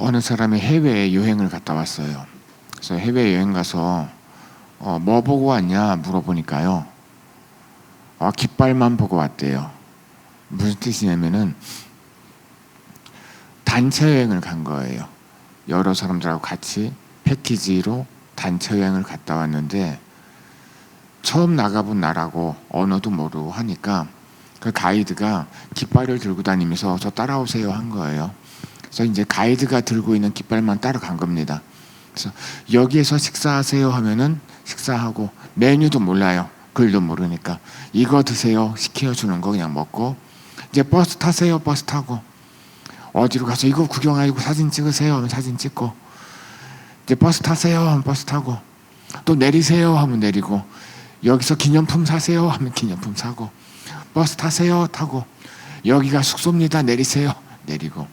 어느 사람이 해외 여행을 갔다 왔어요. 그래서 해외 여행 가서 뭐 보고 왔냐 물어보니까요. 깃발만 보고 왔대요. 무슨 뜻이냐면은 단체 여행을 간 거예요. 여러 사람들하고 같이 패키지로 단체 여행을 갔다 왔는데 처음 나가본 나라고 언어도 모르고 하니까 그 가이드가 깃발을 들고 다니면서 저 따라오세요 한 거예요. 그래서 이제 가이드가 들고 있는 깃발만 따라간 겁니다. 그래서 여기에서 식사하세요 하면은 식사하고 메뉴도 몰라요. 글도 모르니까 이거 드세요 시켜주는 거 그냥 먹고 이제 버스 타세요 버스 타고 어디로 가서 이거 구경하고 사진 찍으세요 하면 사진 찍고 이제 버스 타세요 하면 버스 타고 또 내리세요 하면 내리고 여기서 기념품 사세요 하면 기념품 사고 버스 타세요 타고 여기가 숙소입니다 내리세요 내리고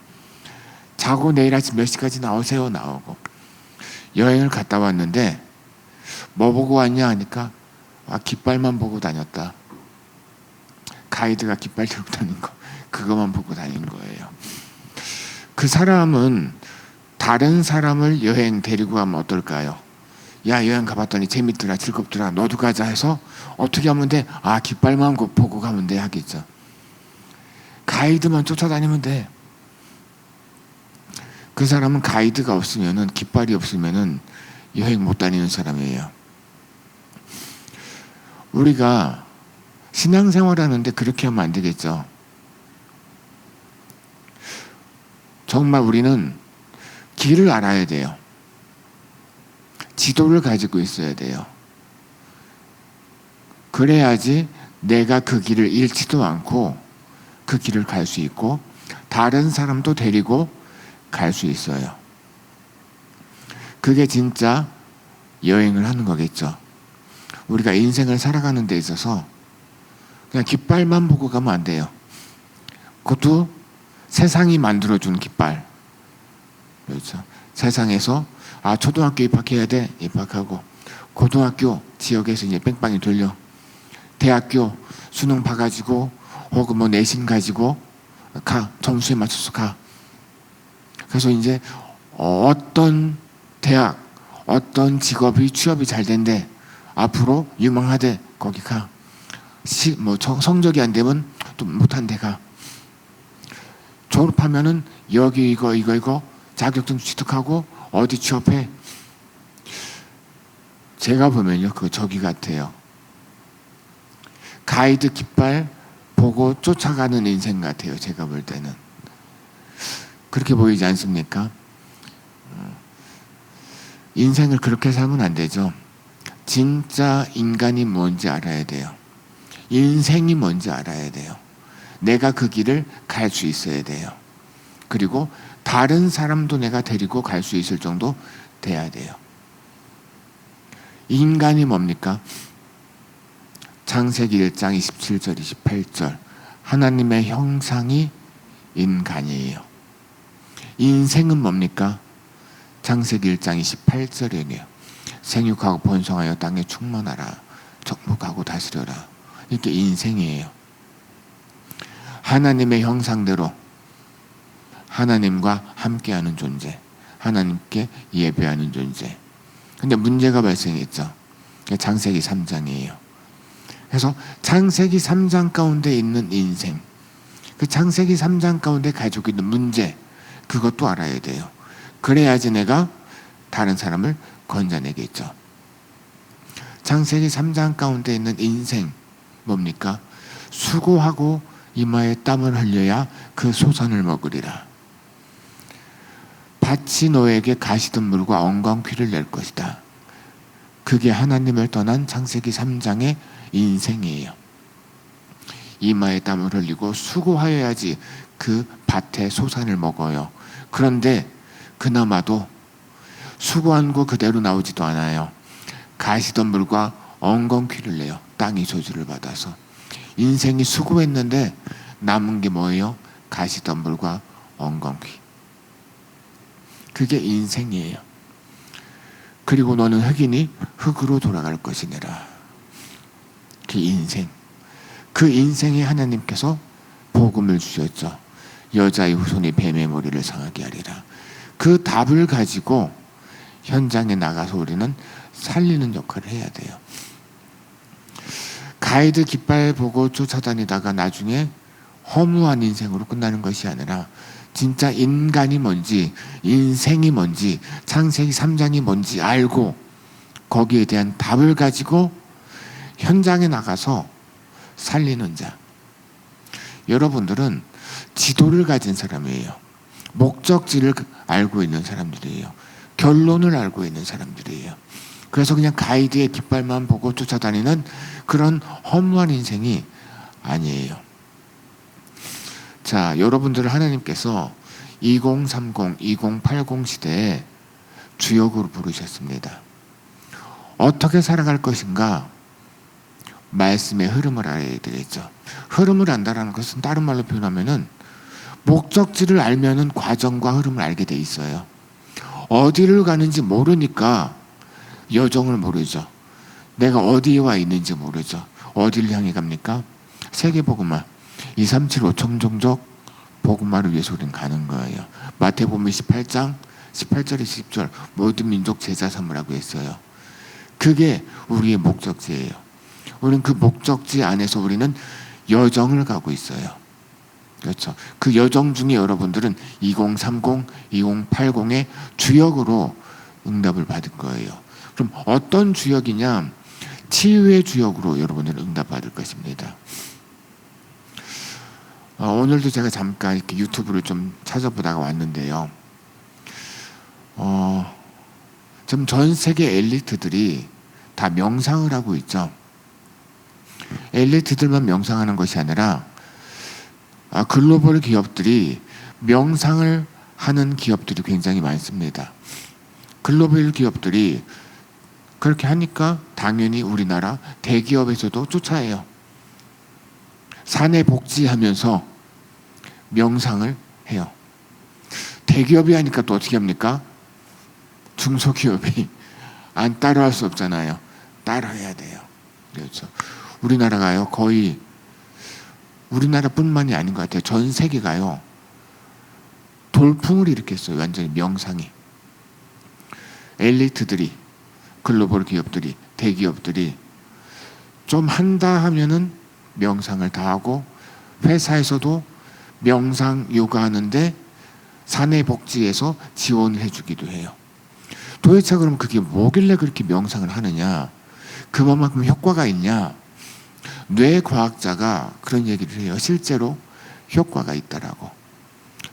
자고 내일 아침 몇 시까지 나오세요 나오고 여행을 갔다 왔는데 뭐 보고 왔냐 하니까 깃발만 보고 다녔다. 가이드가 깃발 들고 다닌 거 그것만 보고 다닌 거예요. 그 사람은 다른 사람을 여행 데리고 가면 어떨까요? 야 여행 가봤더니 재밌더라 즐겁더라 너도 가자 해서 어떻게 하면 돼? 깃발만 보고 가면 돼 하겠죠. 가이드만 쫓아다니면 돼. 그 사람은 가이드가 없으면은 깃발이 없으면은 여행 못 다니는 사람이에요. 우리가 신앙생활 하는데 그렇게 하면 안 되겠죠. 정말 우리는 길을 알아야 돼요. 지도를 가지고 있어야 돼요. 그래야지 내가 그 길을 잃지도 않고 그 길을 갈 수 있고 다른 사람도 데리고 갈 수 있어요. 그게 진짜 여행을 하는 거겠죠. 우리가 인생을 살아가는 데 있어서 그냥 깃발만 보고 가면 안 돼요. 그것도 세상이 만들어준 깃발. 그렇죠. 세상에서 초등학교 입학해야 돼 입학하고 고등학교 지역에서 이제 뺑뺑이 돌려 대학교 수능 봐가지고 혹은 뭐 내신 가지고 가 점수에 맞춰서 가. 그래서 이제 어떤 대학 어떤 직업이 취업이 잘 된대 앞으로 유망하대 거기 가. 성적이 안 되면 또 못한 데 가. 졸업하면은 여기 이거 자격증 취득하고 어디 취업해. 제가 보면요 그거 저기 같아요. 가이드 깃발 보고 쫓아가는 인생 같아요. 제가 볼 때는 그렇게 보이지 않습니까? 인생을 그렇게 살면 안 되죠. 진짜 인간이 뭔지 알아야 돼요. 인생이 뭔지 알아야 돼요. 내가 그 길을 갈 수 있어야 돼요. 그리고 다른 사람도 내가 데리고 갈 수 있을 정도 돼야 돼요. 인간이 뭡니까? 창세기 1장 27절 28절 하나님의 형상이 인간이에요. 인생은 뭡니까? 창세기 1장 28절이에요. 생육하고 번성하여 땅에 충만하라 정복하고 다스려라. 이게 인생이에요. 하나님의 형상대로 하나님과 함께하는 존재, 하나님께 예배하는 존재. 근데 문제가 발생했죠. 창세기 3장이에요. 그래서 창세기 3장 가운데 있는 인생, 그 창세기 3장 가운데 가지고 있는 문제, 그것도 알아야 돼요. 그래야지 내가 다른 사람을 건져내겠죠. 창세기 3장 가운데 있는 인생 뭡니까? 수고하고 이마에 땀을 흘려야 그 소산을 먹으리라. 밭이 너에게 가시덤불과 엉겅퀴를 낼 것이다. 그게 하나님을 떠난 창세기 3장의 인생이에요. 이마에 땀을 흘리고 수고하여야지 그 밭의 소산을 먹어요. 그런데 그나마도 수고한 거 그대로 나오지도 않아요. 가시덤불과 엉겅퀴를 내요. 땅이 저주를 받아서. 인생이 수고했는데 남은 게 뭐예요? 가시덤불과 엉겅퀴. 그게 인생이에요. 그리고 너는 흙이니 흙으로 돌아갈 것이니라. 그 인생. 그 인생에 하나님께서 복음을 주셨죠. 여자의 후손이 뱀의 머리를 상하게 하리라. 그 답을 가지고 현장에 나가서 우리는 살리는 역할을 해야 돼요. 가이드 깃발 보고 쫓아다니다가 나중에 허무한 인생으로 끝나는 것이 아니라 진짜 인간이 뭔지, 인생이 뭔지, 창세기 3장이 뭔지 알고 거기에 대한 답을 가지고 현장에 나가서 살리는 자. 여러분들은 지도를 가진 사람이에요. 목적지를 알고 있는 사람들이에요. 결론을 알고 있는 사람들이에요. 그래서 그냥 가이드의 깃발만 보고 쫓아다니는 그런 허무한 인생이 아니에요. 자, 여러분들을 하나님께서 2030, 2080 시대에 주역으로 부르셨습니다. 어떻게 살아갈 것인가? 말씀의 흐름을 알아야 되겠죠. 흐름을 안다라는 것은 다른 말로 표현하면은 목적지를 알면은 과정과 흐름을 알게 돼 있어요. 어디를 가는지 모르니까 여정을 모르죠. 내가 어디에 와 있는지 모르죠. 어디를 향해 갑니까? 세계복음화 237 5천 종족 복음화를 위해서 우리는 가는 거예요. 마태복음 18장 18절에 10절 모든 민족 제자 삼으라고 했어요. 그게 우리의 목적지예요. 우리는 그 목적지 안에서 우리는 여정을 가고 있어요. 그렇죠. 그 여정 중에 여러분들은 2030, 2080의 주역으로 응답을 받을 거예요. 그럼 어떤 주역이냐? 치유의 주역으로 여러분들은 응답받을 것입니다. 오늘도 제가 잠깐 이렇게 유튜브를 좀 찾아보다가 왔는데요. 지금 전 세계 엘리트들이 다 명상을 하고 있죠. 엘리트들만 명상하는 것이 아니라 글로벌 기업들이 명상을 하는 기업들이 굉장히 많습니다. 글로벌 기업들이 그렇게 하니까 당연히 우리나라 대기업에서도 쫓아해요. 사내 복지하면서 명상을 해요. 대기업이 하니까 또 어떻게 합니까? 중소기업이 안 따라할 수 없잖아요. 따라해야 돼요. 그렇죠. 우리나라가요, 거의 우리나라뿐만이 아닌 것 같아요. 전 세계가요, 돌풍을 일으켰어요. 완전히 명상이. 엘리트들이, 글로벌 기업들이, 대기업들이 좀 한다 하면은 명상을 다 하고, 회사에서도 명상 요가하는데 사내 복지에서 지원을 해주기도 해요. 도대체 그럼 그게 뭐길래 그렇게 명상을 하느냐? 그만큼 효과가 있냐? 뇌과학자가 그런 얘기를 해요. 실제로 효과가 있다라고.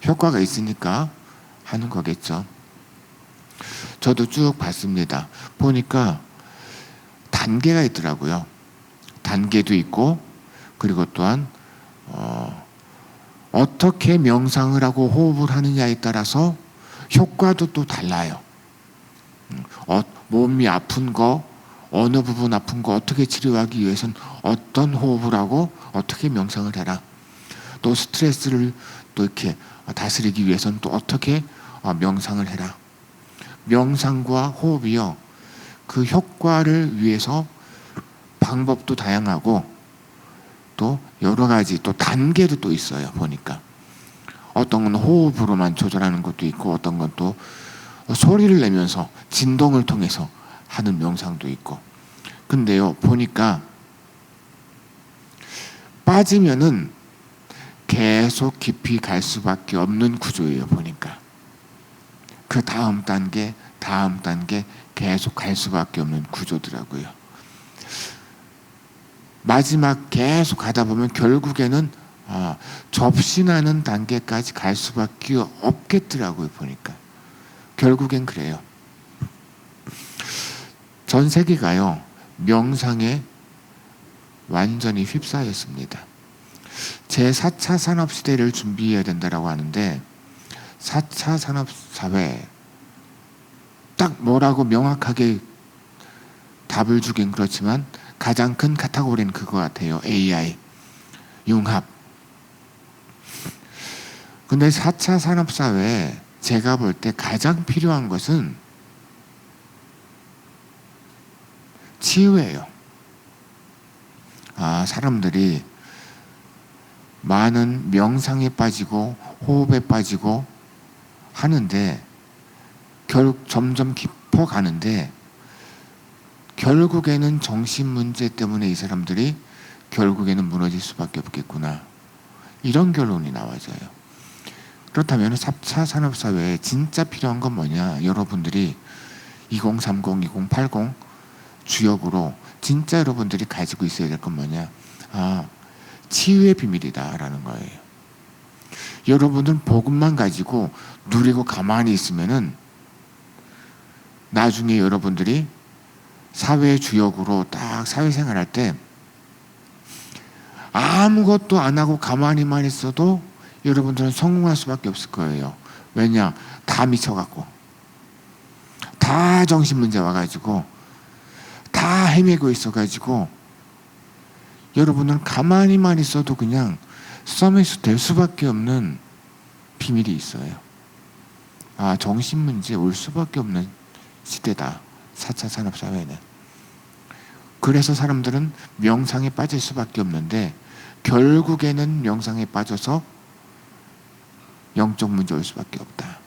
효과가 있으니까 하는 거겠죠. 저도 쭉 봤습니다. 보니까 단계가 있더라고요. 단계도 있고, 그리고 또한 어떻게 명상을 하고 호흡을 하느냐에 따라서 효과도 또 달라요. 몸이 아픈 거, 어느 부분 아픈 거 어떻게 치료하기 위해서는 어떤 호흡을 하고 어떻게 명상을 해라. 또 스트레스를 또 이렇게 다스리기 위해서는 또 어떻게 명상을 해라. 명상과 호흡이요, 그 효과를 위해서 방법도 다양하고 또 여러 가지 또 단계도 또 있어요. 보니까 어떤 건 호흡으로만 조절하는 것도 있고, 어떤 건 또 소리를 내면서 진동을 통해서 하는 명상도 있고. 근데요, 보니까 빠지면은 계속 깊이 갈 수밖에 없는 구조예요. 보니까 그 다음 단계 계속 갈 수밖에 없는 구조더라고요. 마지막 계속 가다 보면 결국에는 접신하는 단계까지 갈 수밖에 없겠더라고요. 보니까 결국엔 그래요. 전 세계가요, 명상에 완전히 휩싸였습니다. 제4차 산업시대를 준비해야 된다고 하는데 4차 산업사회 딱 뭐라고 명확하게 답을 주긴 그렇지만 가장 큰 카테고리는 그거 같아요. AI, 융합. 근데 4차 산업사회에 제가 볼 때 가장 필요한 것은 치유예요. 사람들이 많은 명상에 빠지고 호흡에 빠지고 하는데 점점 깊어가는데 결국에는 정신 문제 때문에 이 사람들이 결국에는 무너질 수밖에 없겠구나. 이런 결론이 나와져요. 그렇다면 4차 산업사회에 진짜 필요한 건 뭐냐? 여러분들이 2030, 2080 주역으로 진짜 여러분들이 가지고 있어야 될 건 뭐냐? 치유의 비밀이다라는 거예요. 여러분들은 복음만 가지고 누리고 가만히 있으면은 나중에 여러분들이 사회 주역으로 딱 사회생활할 때 아무것도 안 하고 가만히만 있어도 여러분들은 성공할 수밖에 없을 거예요. 왜냐? 다 미쳐갖고 다 정신문제 와가지고 다 헤매고 있어가지고 여러분은 가만히만 있어도 그냥 서밋이 될 수밖에 없는 비밀이 있어요. 정신문제 올 수밖에 없는 시대다. 4차 산업사회는. 그래서 사람들은 명상에 빠질 수밖에 없는데 결국에는 명상에 빠져서 영적 문제 올 수밖에 없다.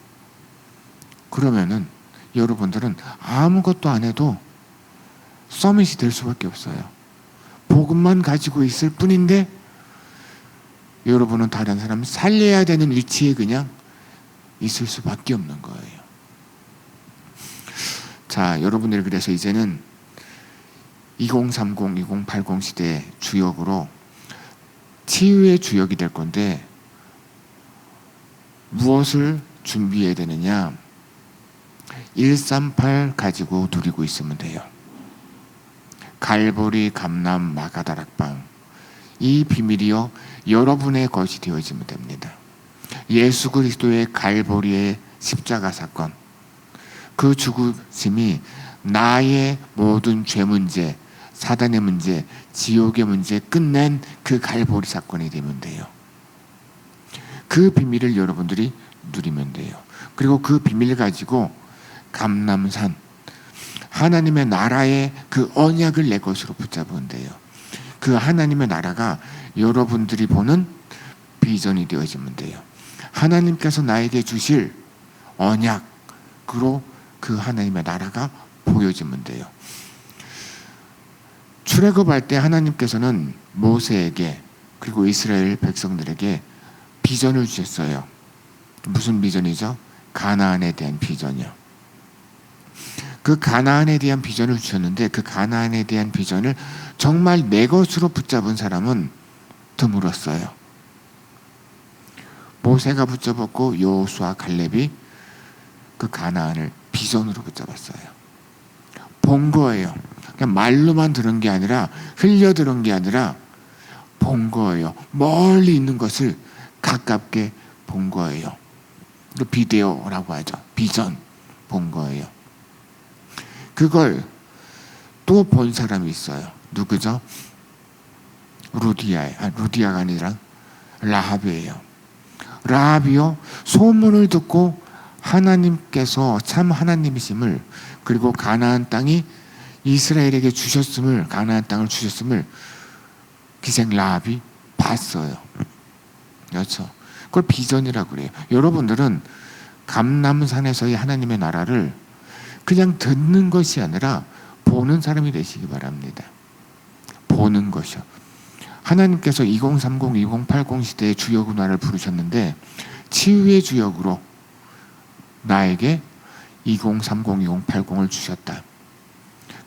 그러면은 여러분들은 아무것도 안 해도 서밋이 될 수밖에 없어요. 복음만 가지고 있을 뿐인데 여러분은 다른 사람 살려야 되는 위치에 그냥 있을 수밖에 없는 거예요. 자, 여러분들이 그래서 이제는 2030, 2080 시대의 주역으로 치유의 주역이 될 건데 무엇을 준비해야 되느냐? 138 가지고 누리고 있으면 돼요. 갈보리, 감람, 마가다락방. 이 비밀이요 여러분의 것이 되어지면 됩니다. 예수 그리스도의 갈보리의 십자가 사건, 그 죽으심이 나의 모든 죄 문제, 사단의 문제, 지옥의 문제 끝낸 그 갈보리 사건이 되면 돼요. 그 비밀을 여러분들이 누리면 돼요. 그리고 그 비밀을 가지고 감람산 하나님의 나라의 그 언약을 내 것으로 붙잡으면 돼요. 그 하나님의 나라가 여러분들이 보는 비전이 되어지면 돼요. 하나님께서 나에게 주실 언약으로 그 하나님의 나라가 보여지면 돼요. 출애굽할 때 하나님께서는 모세에게 그리고 이스라엘 백성들에게 비전을 주셨어요. 무슨 비전이죠? 가나안에 대한 비전이요. 그 가나안에 대한 비전을 주셨는데 그 가나안에 대한 비전을 정말 내 것으로 붙잡은 사람은 드물었어요. 모세가 붙잡았고 여호수아, 갈렙이 그 가나안을 비전으로 붙잡았어요. 본 거예요. 그냥 말로만 들은 게 아니라 흘려 들은 게 아니라 본 거예요. 멀리 있는 것을 가깝게 본 거예요. 비데오라고 하죠. 비전 본 거예요. 그걸 또 본 사람이 있어요. 누구죠? 루디아가 아니라 라합이에요. 라합이요 소문을 듣고 하나님께서 참 하나님이심을 그리고 가나안 땅이 이스라엘에게 주셨음을 가나안 땅을 주셨음을 기생 라합이 봤어요. 그렇죠? 그걸 비전이라고 그래요. 여러분들은 감람산에서의 하나님의 나라를 그냥 듣는 것이 아니라 보는 사람이 되시기 바랍니다. 보는 것이요. 하나님께서 2030, 2080 시대의 주역 은화를 부르셨는데 치유의 주역으로 나에게 2030, 2080을 주셨다.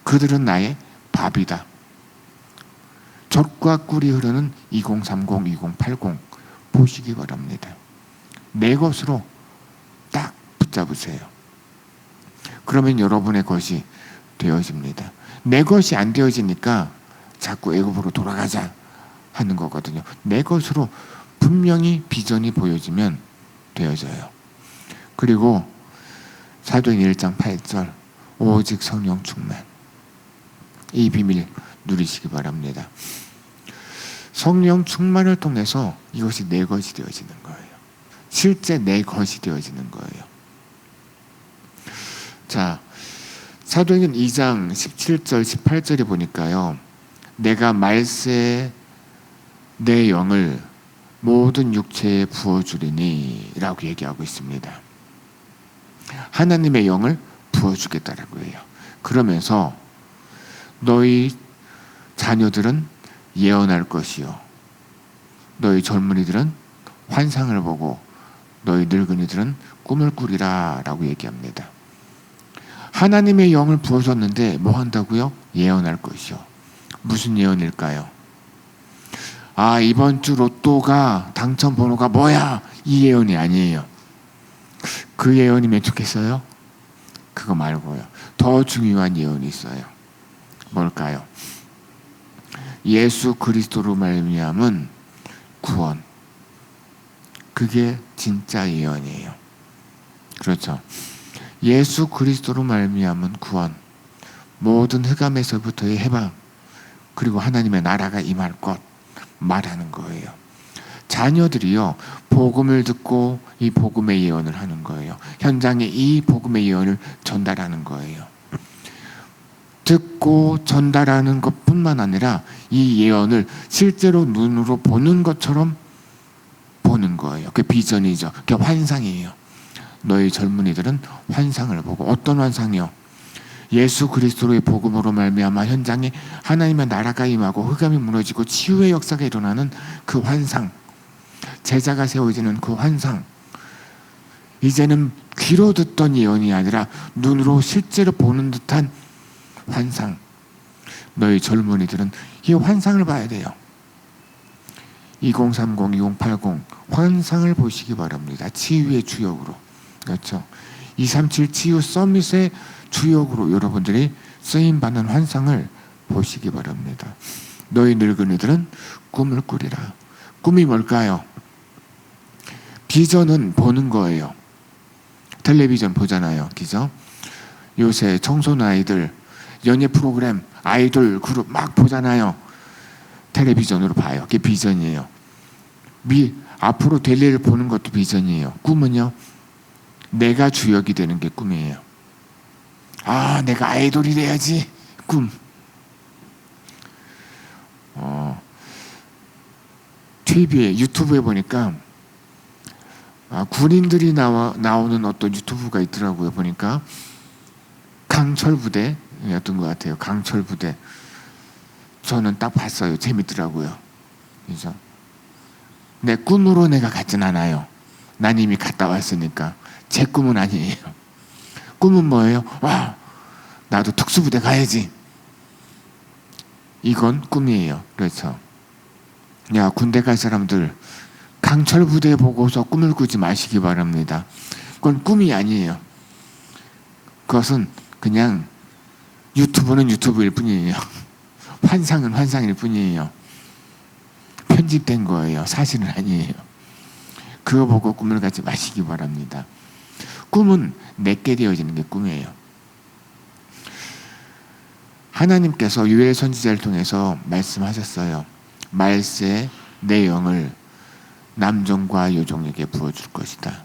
그들은 나의 밥이다. 젖과 꿀이 흐르는 2030, 2080 보시기 바랍니다. 내 것으로 딱 붙잡으세요. 그러면 여러분의 것이 되어집니다. 내 것이 안 되어지니까 자꾸 애굽으로 돌아가자 하는 거거든요. 내 것으로 분명히 비전이 보여지면 되어져요. 그리고 사도행전 1장 8절 오직 성령 충만, 이 비밀 누리시기 바랍니다. 성령 충만을 통해서 이것이 내 것이 되어지는 거예요. 실제 내 것이 되어지는 거예요. 자, 사도행전 2장 17절 18절에 보니까요, 내가 말세에 내 영을 모든 육체에 부어주리니 라고 얘기하고 있습니다. 하나님의 영을 부어주겠다라고 해요. 그러면서 너희 자녀들은 예언할 것이요, 너희 젊은이들은 환상을 보고 너희 늙은이들은 꿈을 꾸리라 라고 얘기합니다. 하나님의 영을 부어줬는데 뭐 한다고요? 예언할 것이요. 무슨 예언일까요? 아, 이번 주 로또가 당첨 번호가 뭐야? 이 예언이 아니에요. 그 예언이면 좋겠어요? 그거 말고요. 더 중요한 예언이 있어요. 뭘까요? 예수 그리스도로 말미암은 구원. 그게 진짜 예언이에요. 그렇죠. 예수 그리스도로 말미암은 구원, 모든 흑암에서부터의 해방, 그리고 하나님의 나라가 임할 것 말하는 거예요. 자녀들이요, 복음을 듣고 이 복음의 예언을 하는 거예요. 현장에 이 복음의 예언을 전달하는 거예요. 듣고 전달하는 것뿐만 아니라 이 예언을 실제로 눈으로 보는 것처럼 보는 거예요. 그게 비전이죠. 그게 환상이에요. 너희 젊은이들은 환상을 보고, 어떤 환상이요? 예수 그리스도의 복음으로 말미암아 현장에 하나님의 나라가 임하고 흑암이 무너지고 치유의 역사가 일어나는 그 환상, 제자가 세워지는 그 환상. 이제는 귀로 듣던 예언이 아니라 눈으로 실제로 보는 듯한 환상. 너희 젊은이들은 이 환상을 봐야 돼요. 2030, 2080 환상을 보시기 바랍니다. 치유의 주역으로. 그렇죠. 237 치유 서밋의 주역으로 여러분들이 쓰임받는 환상을 보시기 바랍니다. 너희 늙은이들은 꿈을 꾸리라. 꿈이 뭘까요? 비전은 보는 거예요. 텔레비전 보잖아요. 그죠? 요새 청소년 아이들 연예 프로그램, 아이돌 그룹 막 보잖아요. 텔레비전으로 봐요. 그게 비전이에요. 앞으로 될 일을 보는 것도 비전이에요. 꿈은요, 내가 주역이 되는 게 꿈이에요. 아, 내가 아이돌이 돼야지. 꿈. TV에, 유튜브에 보니까 군인들이 나오는 어떤 유튜브가 있더라고요. 보니까 강철부대였던 것 같아요. 강철부대. 저는 딱 봤어요. 재밌더라고요. 그래서 내 꿈으로 내가 갔진 않아요. 난 이미 갔다 왔으니까. 제 꿈은 아니에요. 꿈은 뭐예요? 와, 나도 특수부대 가야지. 이건 꿈이에요. 그렇죠. 야, 군대 갈 사람들 강철부대 보고서 꿈을 꾸지 마시기 바랍니다. 그건 꿈이 아니에요. 그것은 그냥 유튜브는 유튜브일 뿐이에요. 환상은 환상일 뿐이에요. 편집된 거예요. 사실은 아니에요. 그거 보고 꿈을 갖지 마시기 바랍니다. 꿈은 내게 되어지는 게 꿈이에요. 하나님께서 유엘 선지자를 통해서 말씀하셨어요. 말세 내 영을 남종과 여종에게 부어줄 것이다.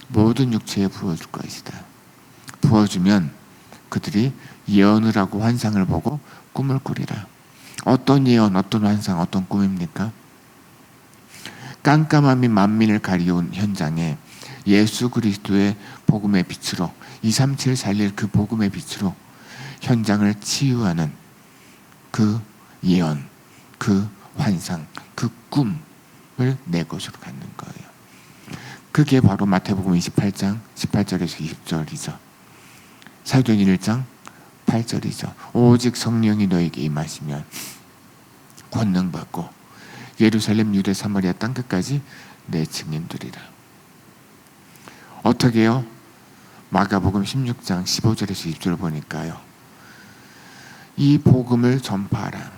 모든 육체에 부어줄 것이다. 부어주면 그들이 예언을 하고 환상을 보고 꿈을 꾸리라. 어떤 예언, 어떤 환상, 어떤 꿈입니까? 깜깜함이 만민을 가리운 현장에 예수 그리스도의 복음의 빛으로 237 살릴 그 복음의 빛으로 현장을 치유하는 그 예언, 그 환상, 그 꿈을 내 것으로 갖는 거예요. 그게 바로 마태복음 28장 18절에서 20절이죠. 사도행 1장 8절이죠. 오직 성령이 너에게 임하시면 권능 받고 예루살렘, 유대, 사마리아 땅끝까지 내 증인 되리라. 어떻게요? 마가복음 16장 15절에서 20절 보니까요, 이 복음을 전파하라.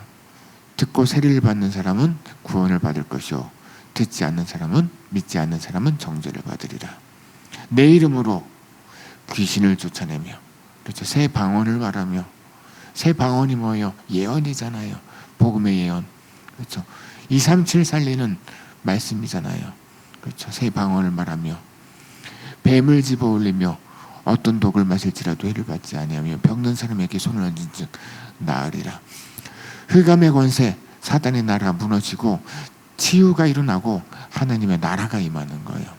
듣고 세리를 받는 사람은 구원을 받을 것이요, 듣지 않는 사람은, 믿지 않는 사람은 정죄를 받으리라. 내 이름으로 귀신을 쫓아내며, 그렇죠, 새 방언을 말하며. 새 방언이 뭐예요? 예언이잖아요. 복음의 예언. 그렇죠. 237 살리는 말씀이잖아요. 그렇죠. 새 방언을 말하며 뱀을 집어 올리며 어떤 독을 마실지라도 해를 받지 아니하며 병든 사람에게 손을 얹은 즉 나으리라. 흑암의 권세, 사단의 나라가 무너지고 치유가 일어나고 하나님의 나라가 임하는 거예요.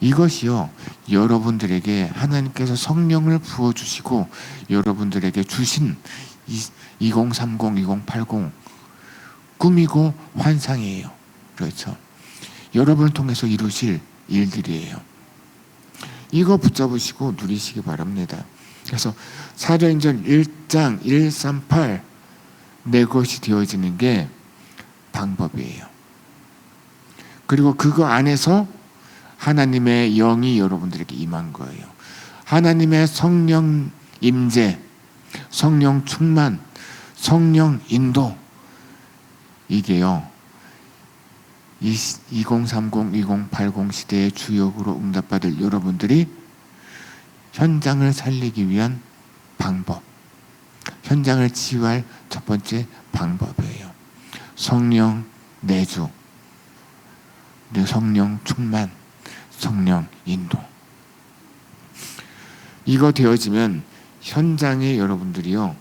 이것이요, 여러분들에게 하나님께서 성령을 부어주시고 여러분들에게 주신 2030, 2080 꿈이고 환상이에요. 그렇죠. 여러분을 통해서 이루실 일들이에요. 이거 붙잡으시고 누리시기 바랍니다. 그래서 사도행전 1장 138 내 것이 되어지는 게 방법이에요. 그리고 그거 안에서 하나님의 영이 여러분들에게 임한 거예요. 하나님의 성령 임재, 성령 충만, 성령 인도, 이게요 2030, 2080 시대의 주역으로 응답받을 여러분들이 현장을 살리기 위한 방법, 현장을 치유할 첫 번째 방법이에요. 성령 내주, 성령 충만, 성령 인도. 이거 되어지면 현장에 여러분들이요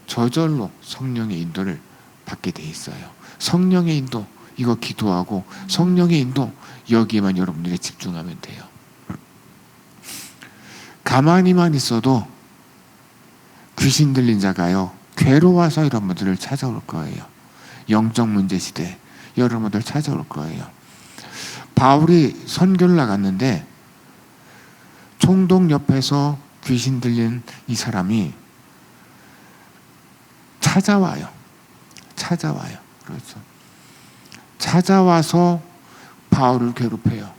저절로 성령의 인도를 받게 돼 있어요. 성령의 인도, 이거 기도하고 성령의 인도, 여기에만 여러분들이 집중하면 돼요. 가만히만 있어도 귀신 들린 자가요 괴로워서 여러분들을 찾아올 거예요. 영적 문제 시대 여러분들 찾아올 거예요. 바울이 선교를 나갔는데 총독 옆에서 귀신 들린 이 사람이 찾아와요. 그렇죠. 찾아와서 바울을 괴롭혀요.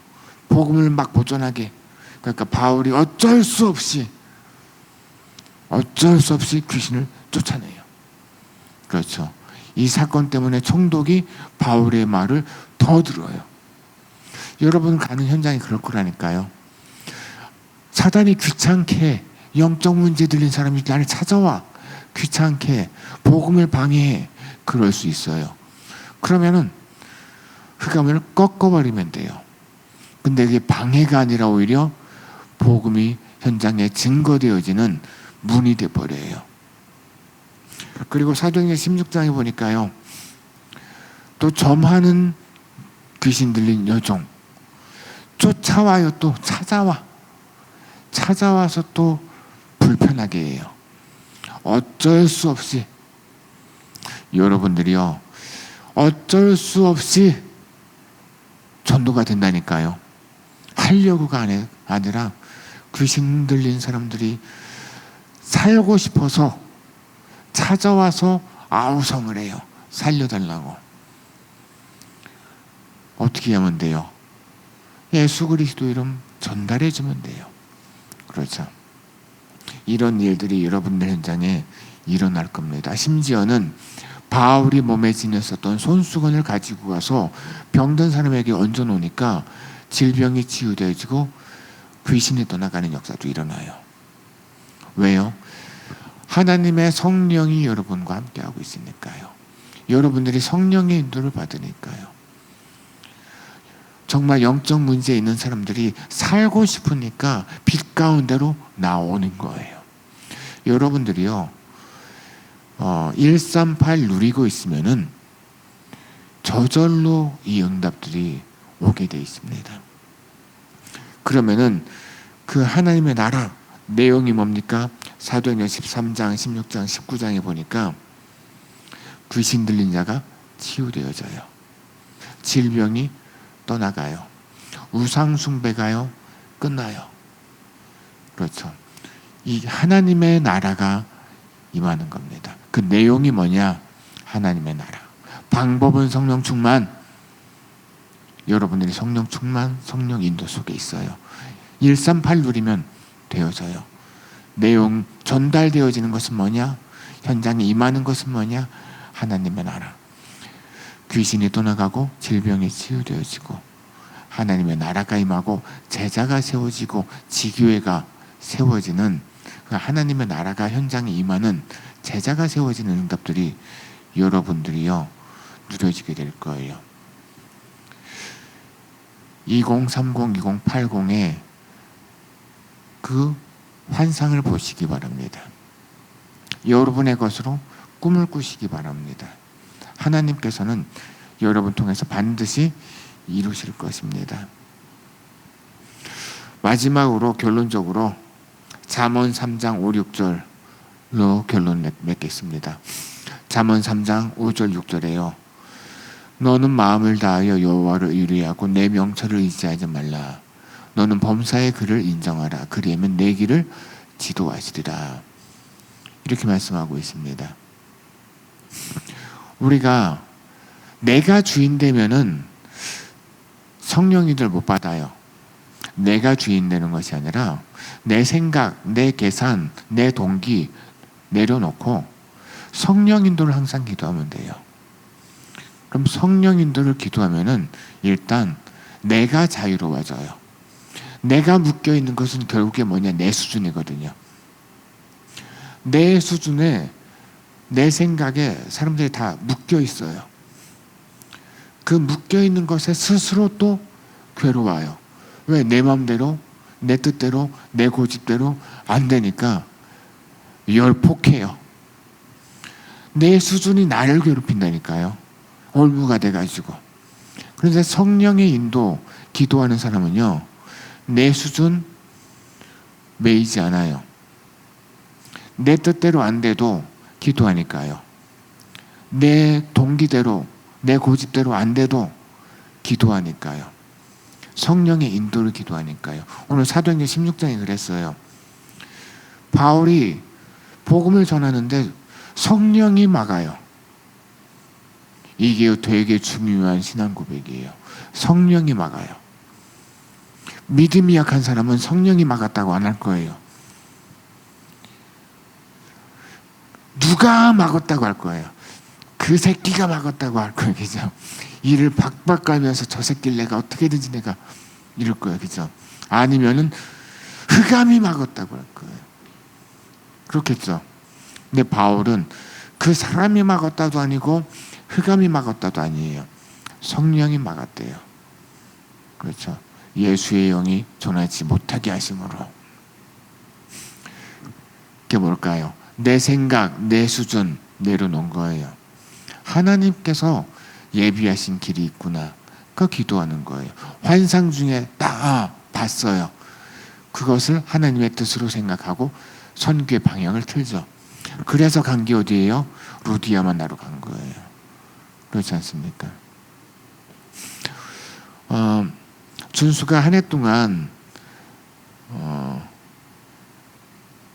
복음을 막 보존하게. 그러니까 바울이 어쩔 수 없이 귀신을 쫓아내요. 그렇죠. 이 사건 때문에 총독이 바울의 말을 더 들어요. 여러분 가는 현장이 그럴 거라니까요. 사단이 귀찮게 영적 문제 들린 사람이 나를 찾아와. 귀찮게 복음을 방해해. 그럴 수 있어요. 그러면은 흑암을 꺾어버리면 돼요. 근데 이게 방해가 아니라 오히려 복음이 현장에 증거되어지는 문이 되어버려요. 그리고 사도행전 16장에 보니까요 또 점하는 귀신 들린 여종 쫓아와요. 또 찾아와서 또 불편하게 해요. 어쩔 수 없이 여러분들이요 어쩔 수 없이 전도가 된다니까요. 하려고가 아니라 귀신 들린 사람들이 살고 싶어서 찾아와서 아우성을 해요. 살려달라고. 어떻게 하면 돼요? 예수 그리스도 이름 전달해 주면 돼요. 그렇죠. 이런 일들이 여러분들 현장에 일어날 겁니다. 심지어는 바울이 몸에 지녔었던 손수건을 가지고 가서 병든 사람에게 얹어놓으니까 질병이 치유되어지고 귀신이 떠나가는 역사도 일어나요. 왜요? 하나님의 성령이 여러분과 함께하고 있으니까요. 여러분들이 성령의 인도를 받으니까요. 정말 영적 문제 있는 사람들이 살고 싶으니까 빛 가운데로 나오는 거예요. 여러분들이요 138 누리고 있으면은 저절로 이 응답들이 오게 돼 있습니다. 그러면은 그 하나님의 나라 내용이 뭡니까? 사도행전 13장, 16장, 19장에 보니까 귀신 들린 자가 치유되어져요. 질병이 떠나가요. 우상 숭배가요 끝나요. 그렇죠. 이 하나님의 나라가 임하는 겁니다. 그 내용이 뭐냐? 하나님의 나라. 방법은 성령 충만. 여러분들이 성령 충만, 성령 인도 속에 있어요. 138 누리면 되어져요. 내용 전달되어지는 것은 뭐냐? 현장에 임하는 것은 뭐냐? 하나님의 나라. 귀신이 떠나가고 질병이 치유되어지고 하나님의 나라가 임하고 제자가 세워지고 지교회가 세워지는 그 하나님의 나라가 현장에 임하는 제자가 세워지는 응답들이 여러분들이요 누려지게 될 거예요. 2030, 2080의 그 환상을 보시기 바랍니다. 여러분의 것으로 꿈을 꾸시기 바랍니다. 하나님께서는 여러분 통해서 반드시 이루실 것입니다. 마지막으로 결론적으로 잠언 3장 5, 6절로 결론 맺겠습니다. 잠언 3장 5절 6절에요. 너는 마음을 다하여 여호와를 의뢰하고 내 명철을 의지하지 말라. 너는 범사의 그를 인정하라. 그리하면 내 길을 지도하시리라. 이렇게 말씀하고 있습니다. 우리가 내가 주인 되면은 성령님들 못 받아요. 내가 주인 되는 것이 아니라 내 생각, 내 계산, 내 동기 내려놓고 성령 인도를 항상 기도하면 돼요. 그럼 성령 인도를 기도하면은 일단 내가 자유로워져요. 내가 묶여 있는 것은 결국에 뭐냐? 내 수준이거든요. 내 수준에, 내 생각에 사람들이 다 묶여 있어요. 그 묶여 있는 것에 스스로 또 괴로워요. 왜? 내 마음대로, 내 뜻대로, 내 고집대로 안 되니까 열폭해요. 내 수준이 나를 괴롭힌다니까요. 올무가 돼가지고. 그런데 성령의 인도 기도하는 사람은요, 내 수준 매이지 않아요. 내 뜻대로 안 돼도 기도하니까요. 내 동기대로, 내 고집대로 안 돼도 기도하니까요. 성령의 인도를 기도하니까요. 오늘 사도행전 16장에 그랬어요. 바울이 복음을 전하는데 성령이 막아요. 이게 되게 중요한 신앙 고백이에요. 성령이 막아요. 믿음이 약한 사람은 성령이 막았다고 안 할 거예요. 누가 막았다고 할 거예요. 그 새끼가 막았다고 할 거예요. 그죠? 이를 박박 가면서 저 새끼를 내가 어떻게든지 내가 이럴 거예요. 그죠? 아니면은 흑암이 막았다고 할 거예요. 그렇겠죠? 근데 바울은 그 사람이 막았다도 아니고 흑암이 막았다도 아니에요. 성령이 막았대요. 그렇죠? 예수의 영이 전하지 못하게 하심으로. 그게 뭘까요? 내 생각, 내 수준 내려놓은 거예요. 하나님께서 예비하신 길이 있구나. 그 기도하는 거예요. 환상 중에 딱 봤어요. 그것을 하나님의 뜻으로 생각하고 선교의 방향을 틀죠. 그래서 간 게 어디예요? 루디아 만나러 간 거예요. 그렇지 않습니까? 준수가 한 해 동안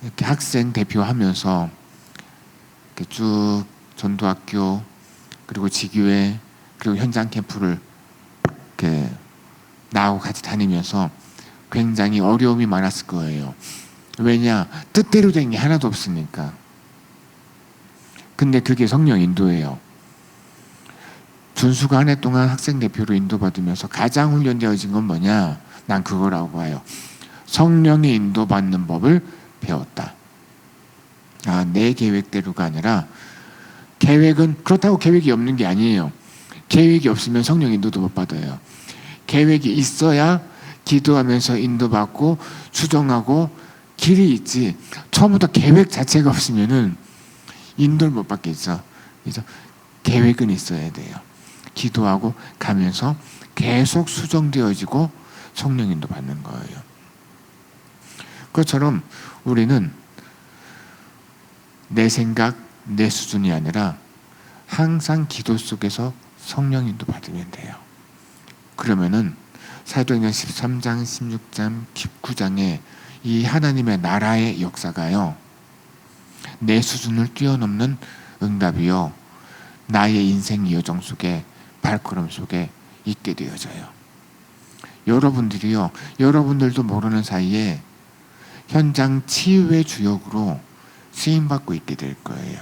이렇게 학생 대표하면서 이렇게 쭉 전도학교 그리고 지교회 그리고 현장 캠프를 이렇게 나하고 같이 다니면서 굉장히 어려움이 많았을 거예요. 왜냐? 뜻대로 된 게 하나도 없으니까. 근데 그게 성령 인도예요. 준수가 한 해 동안 학생 대표로 인도받으면서 가장 훈련되어진 건 뭐냐? 난 그거라고 봐요. 성령의 인도받는 법을 배웠다. 내 계획대로가 아니라 계획은 그렇다고 계획이 없는 게 아니에요. 계획이 없으면 성령 인도도 못 받아요. 계획이 있어야 기도하면서 인도받고 수정하고 길이 있지. 처음부터 계획 자체가 없으면은 인도를 못 받겠죠. 그래서 계획은 있어야 돼요. 기도하고 가면서 계속 수정되어지고 성령 인도 받는 거예요. 그것처럼 우리는 내 생각, 내 수준이 아니라 항상 기도 속에서 성령 인도 받으면 돼요. 그러면은 사도행전 13장, 16장, 19장에 이 하나님의 나라의 역사가요, 내 수준을 뛰어넘는 응답이요, 나의 인생 여정 속에, 발걸음 속에 있게 되어져요. 여러분들이요, 여러분들도 모르는 사이에 현장 치유의 주역으로 쓰임받고 있게 될 거예요.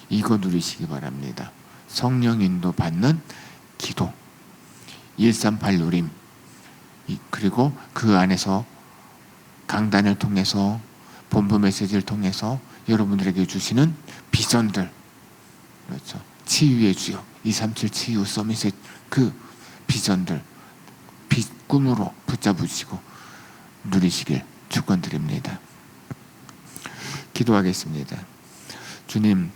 이거 누리시기 바랍니다. 성령 인도 받는 기도, 138 누림, 그리고 그 안에서 강단을 통해서 본부 메시지를 통해서 여러분들에게 주시는 비전들, 그렇죠? 치유의 주역 237 치유 서밋의 그 비전들 꿈으로 붙잡으시고 누리시길 축원드립니다. 기도하겠습니다. 주님,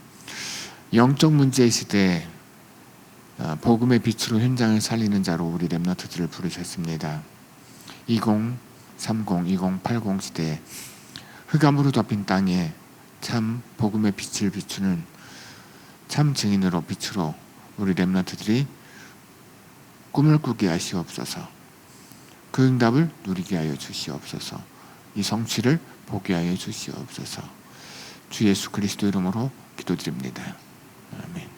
영적 문제의 시대에 복음의 빛으로 현장을 살리는 자로 우리 렘넌트들을 부르셨습니다. 30, 20, 80 시대에 흑암으로 덮인 땅에 참 복음의 빛을 비추는 참 증인으로 빛으로 우리 렘넌트들이 꿈을 꾸게 하시옵소서. 그 응답을 누리게 하여 주시옵소서. 이 성취를 보게 하여 주시옵소서. 주 예수 그리스도 이름으로 기도드립니다. 아멘.